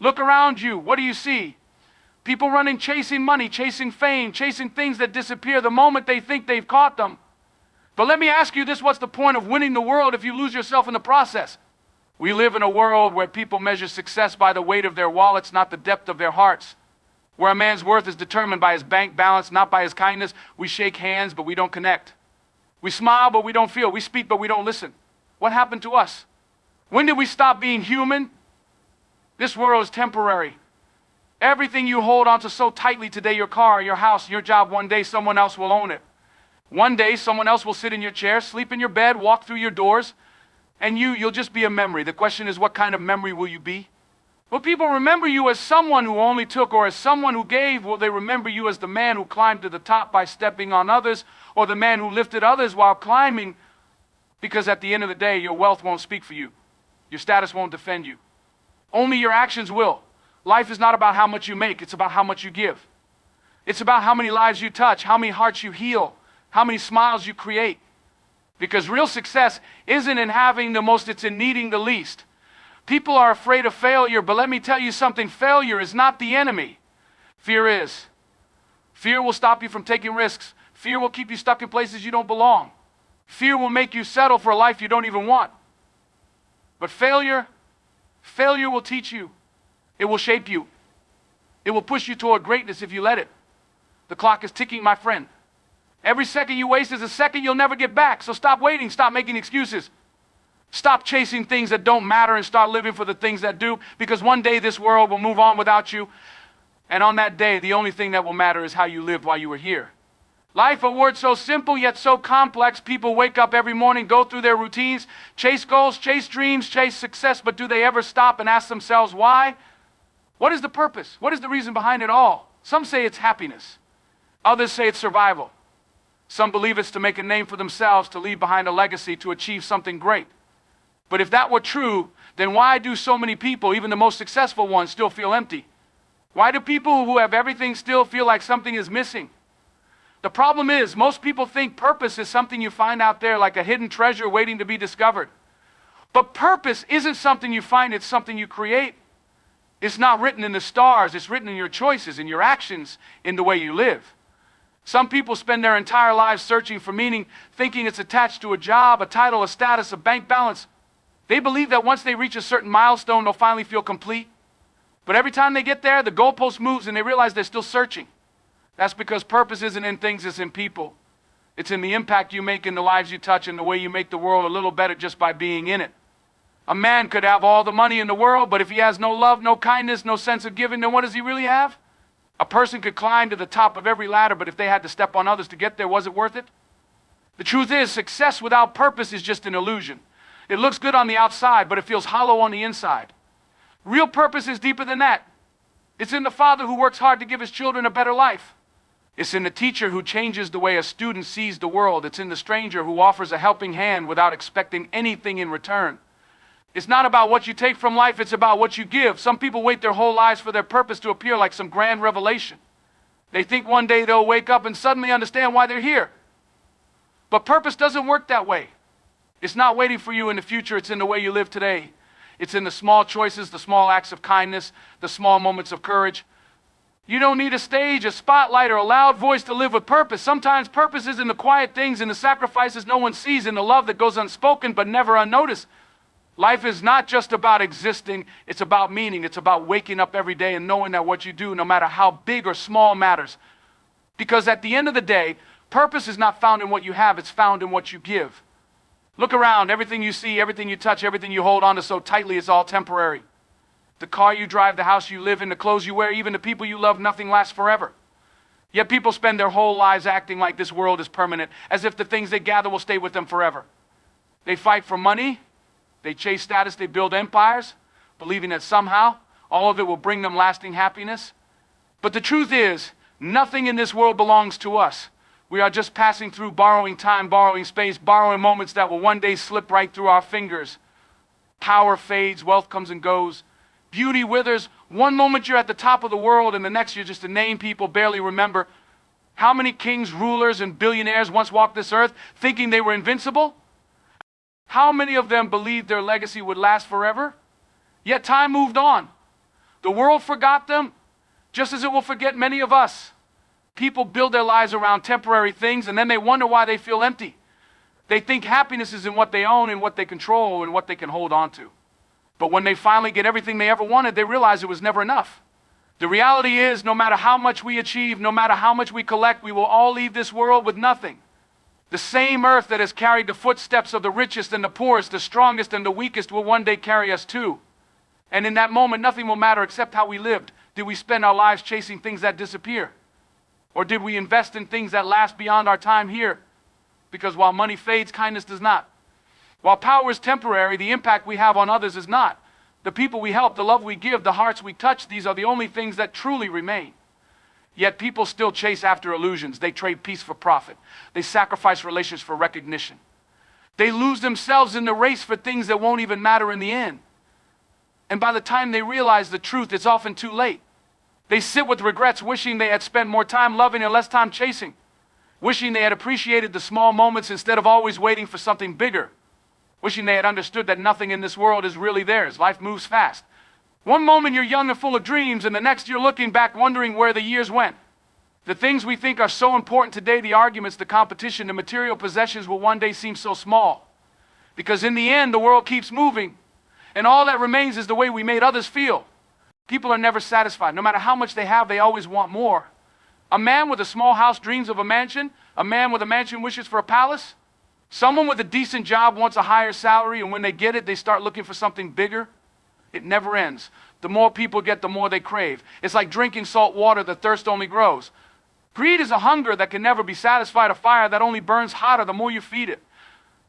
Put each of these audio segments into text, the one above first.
Look around you. What do you see? People running, chasing money, chasing fame, chasing things that disappear the moment they think they've caught them. But let me ask you this, what's the point of winning the world if you lose yourself in the process? We live in a world where people measure success by the weight of their wallets, not the depth of their hearts. Where a man's worth is determined by his bank balance, not by his kindness. We shake hands, but we don't connect. We smile, but we don't feel. We speak, but we don't listen. What happened to us? When did we stop being human? This world is temporary. Everything you hold onto so tightly today, your car, your house, your job, one day someone else will own it. One day someone else will sit in your chair, sleep in your bed, walk through your doors, and you'll just be a memory. The question is, what kind of memory will you be? Will people remember you as someone who only took, or as someone who gave? Will they remember you as the man who climbed to the top by stepping on others, or the man who lifted others while climbing? Because at the end of the day, your wealth won't speak for you. Your status won't defend you. Only your actions will. Life is not about how much you make, it's about how much you give. It's about how many lives you touch, how many hearts you heal, how many smiles you create. Because real success isn't in having the most, it's in needing the least. People are afraid of failure, but let me tell you something, failure is not the enemy. Fear is. Fear will stop you from taking risks. Fear will keep you stuck in places you don't belong. Fear will make you settle for a life you don't even want. But failure will teach you. It will shape you. It will push you toward greatness if you let it. The clock is ticking, my friend. Every second you waste is a second you'll never get back. So stop waiting, stop making excuses. Stop chasing things that don't matter and start living for the things that do, because one day this world will move on without you. And on that day, the only thing that will matter is how you lived while you were here. Life, a word so simple yet so complex. People wake up every morning, go through their routines, chase goals, chase dreams, chase success, but do they ever stop and ask themselves why? What is the purpose? What is the reason behind it all? Some say it's happiness. Others say it's survival. Some believe it's to make a name for themselves, to leave behind a legacy, to achieve something great. But if that were true, then why do so many people, even the most successful ones, still feel empty? Why do people who have everything still feel like something is missing? The problem is, most people think purpose is something you find out there like a hidden treasure waiting to be discovered. But purpose isn't something you find, it's something you create. It's not written in the stars, it's written in your choices, in your actions, in the way you live. Some people spend their entire lives searching for meaning, thinking it's attached to a job, a title, a status, a bank balance. They believe that once they reach a certain milestone, they'll finally feel complete. But every time they get there, the goalpost moves and they realize they're still searching. That's because purpose isn't in things, it's in people. It's in the impact you make in the lives you touch and the way you make the world a little better just by being in it. A man could have all the money in the world, but if he has no love, no kindness, no sense of giving, then what does he really have? A person could climb to the top of every ladder, but if they had to step on others to get there, was it worth it? The truth is, success without purpose is just an illusion. It looks good on the outside, but it feels hollow on the inside. Real purpose is deeper than that. It's in the father who works hard to give his children a better life. It's in the teacher who changes the way a student sees the world. It's in the stranger who offers a helping hand without expecting anything in return. It's not about what you take from life, it's about what you give. Some people wait their whole lives for their purpose to appear like some grand revelation. They think one day they'll wake up and suddenly understand why they're here. But purpose doesn't work that way. It's not waiting for you in the future, it's in the way you live today. It's in the small choices, the small acts of kindness, the small moments of courage. You don't need a stage, a spotlight, or a loud voice to live with purpose. Sometimes purpose is in the quiet things, in the sacrifices no one sees, in the love that goes unspoken but never unnoticed. Life is not just about existing, it's about meaning. It's about waking up every day and knowing that what you do, no matter how big or small, matters. Because at the end of the day, purpose is not found in what you have, it's found in what you give. Look around, everything you see, everything you touch, everything you hold on to so tightly is all temporary. The car you drive, the house you live in, the clothes you wear, even the people you love, nothing lasts forever. Yet people spend their whole lives acting like this world is permanent, as if the things they gather will stay with them forever. They fight for money, they chase status, they build empires, believing that somehow all of it will bring them lasting happiness. But the truth is, nothing in this world belongs to us. We are just passing through, borrowing time, borrowing space, borrowing moments that will one day slip right through our fingers. Power fades, wealth comes and goes. Beauty withers. One moment you're at the top of the world and the next you're just a name people barely remember. How many kings, rulers, and billionaires once walked this earth thinking they were invincible? How many of them believed their legacy would last forever? Yet time moved on. The world forgot them, just as it will forget many of us. People build their lives around temporary things, and then they wonder why they feel empty. They think happiness is in what they own and what they control and what they can hold on to. But when they finally get everything they ever wanted, they realize it was never enough. The reality is, no matter how much we achieve, no matter how much we collect, we will all leave this world with nothing. The same earth that has carried the footsteps of the richest and the poorest, the strongest and the weakest, will one day carry us too. And in that moment, nothing will matter except how we lived. Did we spend our lives chasing things that disappear? Or did we invest in things that last beyond our time here? Because while money fades, kindness does not. While power is temporary, the impact we have on others is not. The people we help, the love we give, the hearts we touch, these are the only things that truly remain. Yet people still chase after illusions. They trade peace for profit. They sacrifice relations for recognition. They lose themselves in the race for things that won't even matter in the end. And by the time they realize the truth, it's often too late. They sit with regrets, wishing they had spent more time loving and less time chasing. Wishing they had appreciated the small moments instead of always waiting for something bigger. Wishing they had understood that nothing in this world is really theirs. Life moves fast. One moment you're young and full of dreams, and the next you're looking back wondering where the years went. The things we think are so important today, the arguments, the competition, the material possessions, will one day seem so small. Because in the end, the world keeps moving, and all that remains is the way we made others feel. People are never satisfied. No matter how much they have, they always want more. A man with a small house dreams of a mansion. A man with a mansion wishes for a palace. Someone with a decent job wants a higher salary, and when they get it, they start looking for something bigger. It never ends. The more people get, the more they crave. It's like drinking salt water, the thirst only grows. Greed is a hunger that can never be satisfied, a fire that only burns hotter the more you feed it.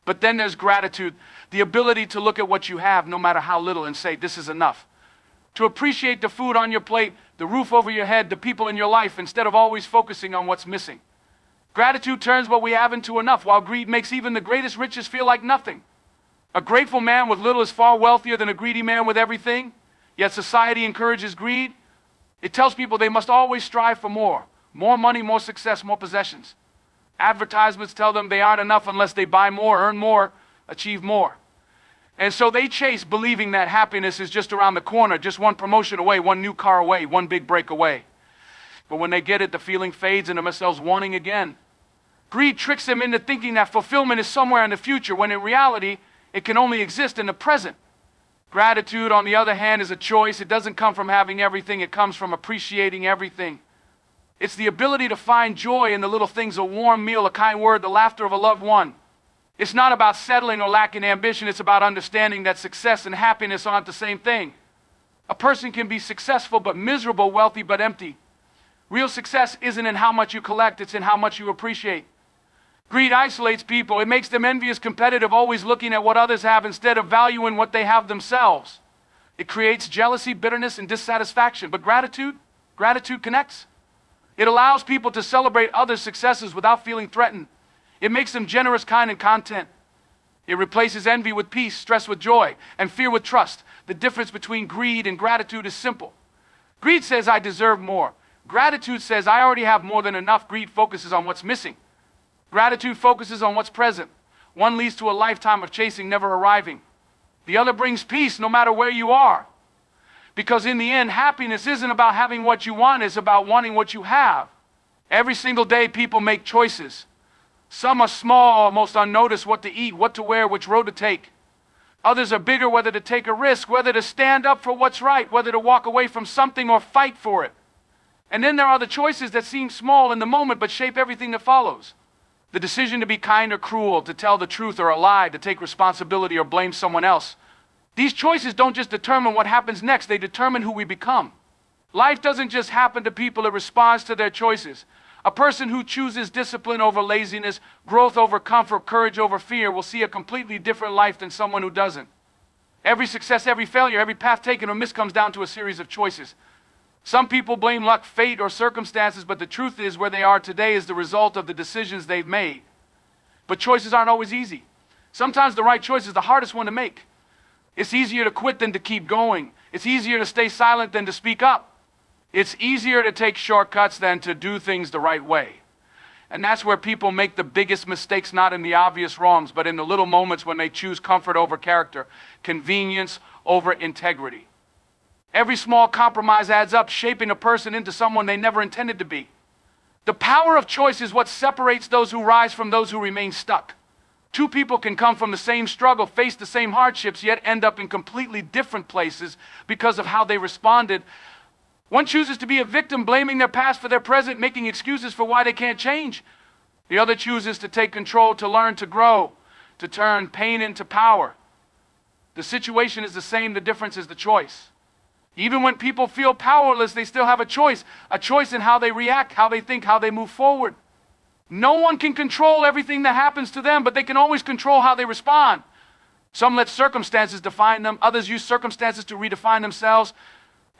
But then there's gratitude, the ability to look at what you have, no matter how little, and say, this is enough. To appreciate the food on your plate, the roof over your head, the people in your life, instead of always focusing on what's missing. Gratitude turns what we have into enough, while greed makes even the greatest riches feel like nothing. A grateful man with little is far wealthier than a greedy man with everything, yet society encourages greed. It tells people they must always strive for more. More money, more success, more possessions. Advertisements tell them they aren't enough unless they buy more, earn more, achieve more. And so they chase, believing that happiness is just around the corner, just one promotion away, one new car away, one big break away. But when they get it, the feeling fades into themselves wanting again. Greed tricks them into thinking that fulfillment is somewhere in the future, when in reality, it can only exist in the present. Gratitude, on the other hand, is a choice. It doesn't come from having everything. It comes from appreciating everything. It's the ability to find joy in the little things, a warm meal, a kind word, the laughter of a loved one. It's not about settling or lacking ambition. It's about understanding that success and happiness aren't the same thing. A person can be successful but miserable, wealthy but empty. Real success isn't in how much you collect. It's in how much you appreciate. Greed isolates people. It makes them envious, competitive, always looking at what others have instead of valuing what they have themselves. It creates jealousy, bitterness, and dissatisfaction. But gratitude connects. It allows people to celebrate others' successes without feeling threatened. It makes them generous, kind, and content. It replaces envy with peace, stress with joy, and fear with trust. The difference between greed and gratitude is simple. Greed says, I deserve more. Gratitude says, I already have more than enough. Greed focuses on what's missing. Gratitude focuses on what's present. One leads to a lifetime of chasing, never arriving. The other brings peace no matter where you are. Because in the end, happiness isn't about having what you want, it's about wanting what you have. Every single day, people make choices. Some are small, almost unnoticed, what to eat, what to wear, which road to take. Others are bigger, whether to take a risk, whether to stand up for what's right, whether to walk away from something or fight for it. And then there are the choices that seem small in the moment but shape everything that follows. The decision to be kind or cruel, to tell the truth or a lie, to take responsibility or blame someone else. These choices don't just determine what happens next, they determine who we become. Life doesn't just happen to people, it responds to their choices. A person who chooses discipline over laziness, growth over comfort, courage over fear will see a completely different life than someone who doesn't. Every success, every failure, every path taken or missed comes down to a series of choices. Some people blame luck, fate, or circumstances, but the truth is where they are today is the result of the decisions they've made. But choices aren't always easy. Sometimes the right choice is the hardest one to make. It's easier to quit than to keep going. It's easier to stay silent than to speak up. It's easier to take shortcuts than to do things the right way. And that's where people make the biggest mistakes, not in the obvious wrongs, but in the little moments when they choose comfort over character, convenience over integrity. Every small compromise adds up, shaping a person into someone they never intended to be. The power of choice is what separates those who rise from those who remain stuck. Two people can come from the same struggle, face the same hardships, yet end up in completely different places because of how they responded. One chooses to be a victim, blaming their past for their present, making excuses for why they can't change. The other chooses to take control, to learn, to grow, to turn pain into power. The situation is the same, the difference is the choice. Even when people feel powerless, they still have a choice in how they react, how they think, how they move forward. No one can control everything that happens to them, but they can always control how they respond. Some let circumstances define them, others use circumstances to redefine themselves.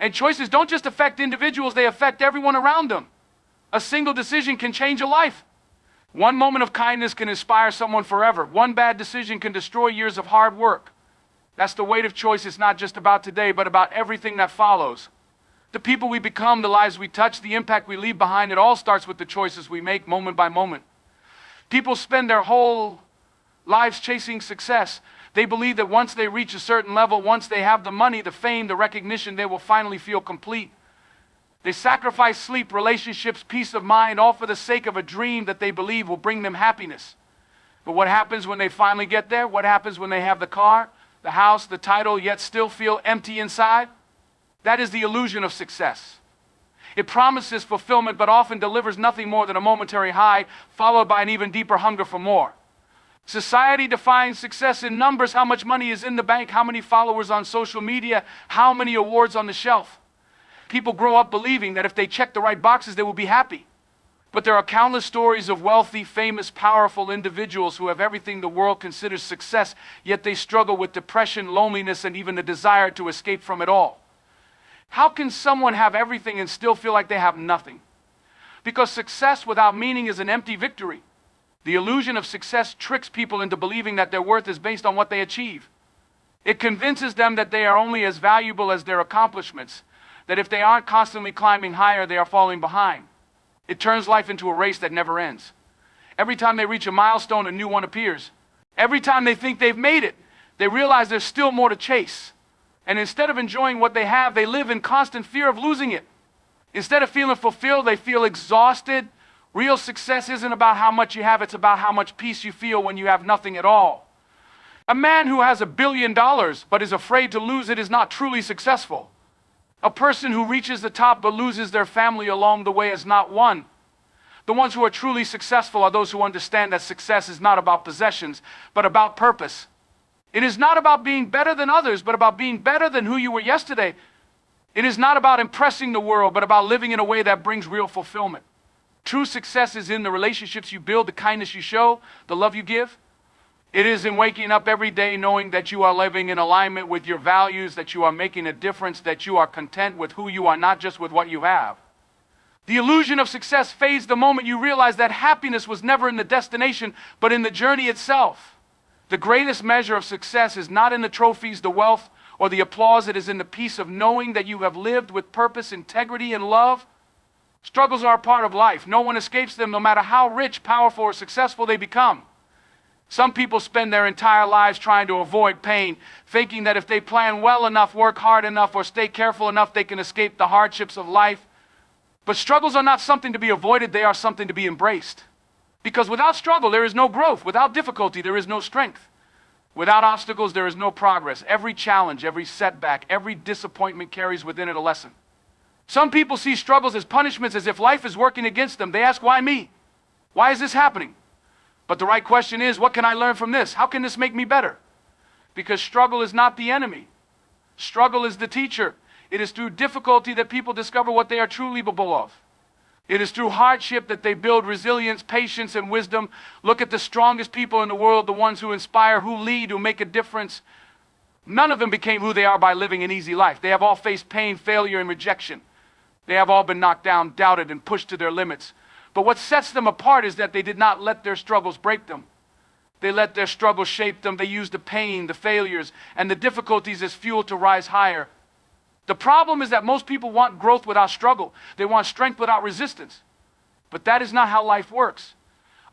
And choices don't just affect individuals, they affect everyone around them. A single decision can change a life. One moment of kindness can inspire someone forever. One bad decision can destroy years of hard work. That's the weight of choice. It's not just about today, but about everything that follows. The people we become, the lives we touch, the impact we leave behind, it all starts with the choices we make moment by moment. People spend their whole lives chasing success. They believe that once they reach a certain level, once they have the money, the fame, the recognition, they will finally feel complete. They sacrifice sleep, relationships, peace of mind, all for the sake of a dream that they believe will bring them happiness. But what happens when they finally get there? What happens when they have the car, the house, the title, yet still feel empty inside? That is the illusion of success. It promises fulfillment, but often delivers nothing more than a momentary high, followed by an even deeper hunger for more. Society defines success in numbers: how much money is in the bank, how many followers on social media, how many awards on the shelf. People grow up believing that if they check the right boxes, they will be happy. But there are countless stories of wealthy, famous, powerful individuals who have everything the world considers success, yet they struggle with depression, loneliness, and even the desire to escape from it all. How can someone have everything and still feel like they have nothing? Because success without meaning is an empty victory. The illusion of success tricks people into believing that their worth is based on what they achieve. It convinces them that they are only as valuable as their accomplishments, that if they aren't constantly climbing higher, they are falling behind. It turns life into a race that never ends. Every time they reach a milestone, a new one appears. Every time they think they've made it, they realize there's still more to chase. And instead of enjoying what they have, they live in constant fear of losing it. Instead of feeling fulfilled, they feel exhausted. Real success isn't about how much you have, it's about how much peace you feel when you have nothing at all. A man who has $1 billion but is afraid to lose it is not truly successful. A person who reaches the top but loses their family along the way is not one. The ones who are truly successful are those who understand that success is not about possessions, but about purpose. It is not about being better than others, but about being better than who you were yesterday. It is not about impressing the world, but about living in a way that brings real fulfillment. True success is in the relationships you build, the kindness you show, the love you give. It is in waking up every day knowing that you are living in alignment with your values, that you are making a difference, that you are content with who you are, not just with what you have. The illusion of success fades the moment you realize that happiness was never in the destination, but in the journey itself. The greatest measure of success is not in the trophies, the wealth, or the applause. It is in the peace of knowing that you have lived with purpose, integrity, and love. Struggles are a part of life. No one escapes them, no matter how rich, powerful, or successful they become. Some people spend their entire lives trying to avoid pain, thinking that if they plan well enough, work hard enough, or stay careful enough, they can escape the hardships of life. But struggles are not something to be avoided, they are something to be embraced. Because without struggle, there is no growth. Without difficulty, there is no strength. Without obstacles, there is no progress. Every challenge, every setback, every disappointment carries within it a lesson. Some people see struggles as punishments, as if life is working against them. They ask, why me? Why is this happening? But the right question is, what can I learn from this? How can this make me better? Because struggle is not the enemy. Struggle is the teacher. It is through difficulty that people discover what they are truly capable of. It is through hardship that they build resilience, patience, and wisdom. Look at the strongest people in the world, the ones who inspire, who lead, who make a difference. None of them became who they are by living an easy life. They have all faced pain, failure, and rejection. They have all been knocked down, doubted, and pushed to their limits. But what sets them apart is that they did not let their struggles break them. They let their struggles shape them. They used the pain, the failures, and the difficulties as fuel to rise higher. The problem is that most people want growth without struggle. They want strength without resistance. But that is not how life works.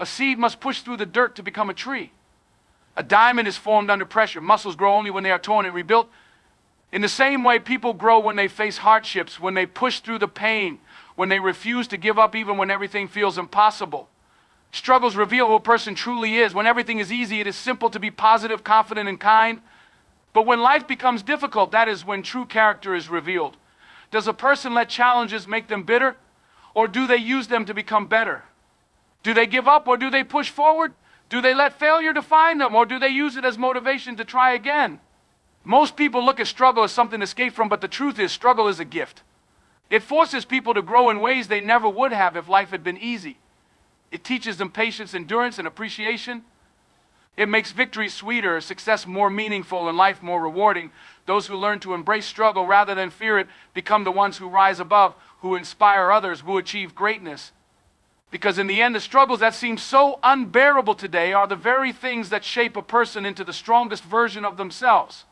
A seed must push through the dirt to become a tree. A diamond is formed under pressure. Muscles grow only when they are torn and rebuilt. In the same way, people grow when they face hardships, when they push through the pain, when they refuse to give up even when everything feels impossible. Struggles reveal who a person truly is. When everything is easy, it is simple to be positive, confident, and kind. But when life becomes difficult, that is when true character is revealed. Does a person let challenges make them bitter, or do they use them to become better? Do they give up, or do they push forward? Do they let failure define them, or do they use it as motivation to try again? Most people look at struggle as something to escape from, but the truth is, struggle is a gift. It forces people to grow in ways they never would have if life had been easy. It teaches them patience, endurance, and appreciation. It makes victory sweeter, success more meaningful, and life more rewarding. Those who learn to embrace struggle rather than fear it become the ones who rise above, who inspire others, who achieve greatness. Because in the end, the struggles that seem so unbearable today are the very things that shape a person into the strongest version of themselves.